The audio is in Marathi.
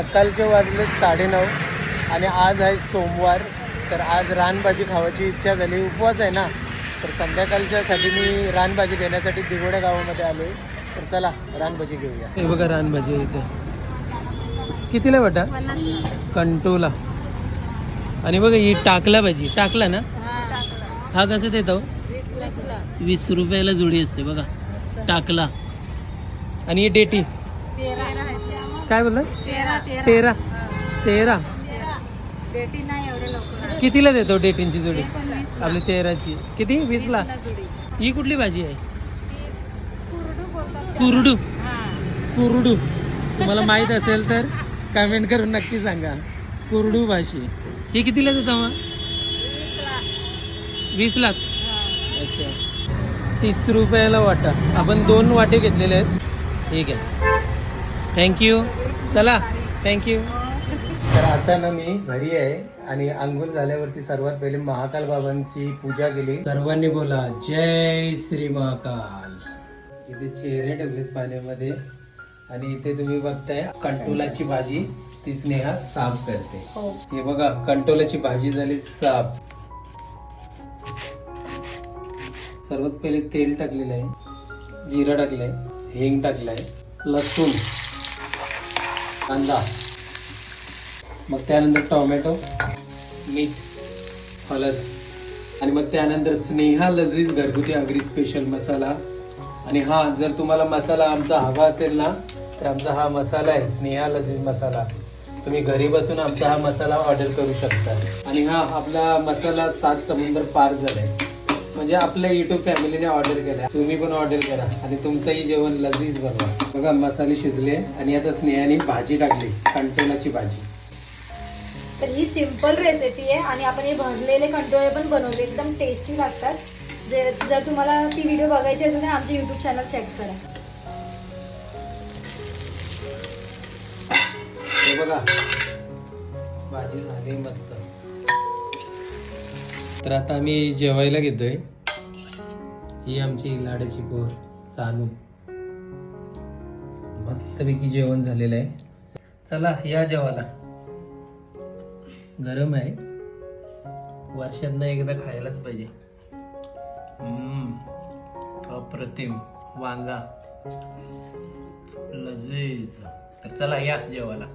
सकाळचे वाजले 9:30 आणि आज आहे सोमवार. तर आज रानभाजी खावायची इच्छा झाली. उपवास आहे ना, तर संध्याकाळच्यासाठी मी रानभाजी देण्यासाठी दिगोड्या गावामध्ये आलो आहे. तर चला रानभाजी घेऊया. हे बघा रानभाजी इथे कितीला वाटा? कंटोला. आणि बघा ही टाकला भाजी. टाकला ना हा कसं देतो? 20 रुपयाला जोडी असते बघा टाकला. आणि ही डेटी काय बोलतात? 13 कितीला देतो डेटींची जोडी? आपली 13ची किती? 20ला. ही कुठली भाजी आहे? कुरडू. कुरडू तुम्हाला माहित असेल तर कमेंट करून नक्की सांगा. कुरडू भाजी ही कितीला देतो मग? 20ला. अच्छा 30 रुपयाला वाटा. आपण 2 वाटे घेतलेले आहेत. ठीक आहे थँक्यू. चला थँक्यू. तर आता ना मी घरी आहे आणि आंघोळ झाल्यावरती सर्वात पहिले महाकाल बाबांची पूजा केली. सर्वांनी बोला जय श्री महाकाल. इथे चेहरे ठेवलेत पाण्यामध्ये आणि इथे तुम्ही बघताय कंटोलाची भाजी ती स्नेहा साफ करते. हे बघा कंटोलाची भाजी झाली साफ. सर्वात पहिले तेल टाकलेलं आहे, जिरा टाकलंय, हिंग टाकलाय, लसूण, कांदा, मग त्यानंतर टोमॅटो, मीठ, हळद आणि मग त्यानंतर स्नेहा लजीज घरगुती आगरी स्पेशल मसाला. आणि हा जर तुम्हाला मसाला आमचा हवा असेल ना तर आमचा हा मसाला आहे स्नेहा लजीज मसाला. तुम्ही घरी बसून आमचा हा मसाला ऑर्डर करू शकता. आणि हा आपला मसाला 7 समुद्र पार झालाय. म्हणजे आपल्या युट्यूब फॅमिलीने ऑर्डर केला. तुम्ही पण ऑर्डर करा आणि तुमचंही जेवण लजीज बनवा. बघा मसाले शिजले आणि आता स्नेहाने भाजी टाकली कंटोलाची भाजी. तर ही सिंपल रेसिपी आहे आणि आपण हे भरलेले कंटोळे पण बनवले एकदम टेस्टी लागतात. जर तुम्हाला ती व्हिडिओ बघायची असेल तर आमचे यूट्यूब चॅनल चेक करा. हे बघा भाजी झाली मस्त. तर आता आम्ही जेवायला घेतोय. ही आमची लाडाची पोर सानू. मस्तपैकी जेवण झालेलं आहे. चला या जेवायला. गरम आहे, वर्षातनं एकदा खायलाच पाहिजे. अप्रतिम वांगा लजीज. तर चला या जेवायला.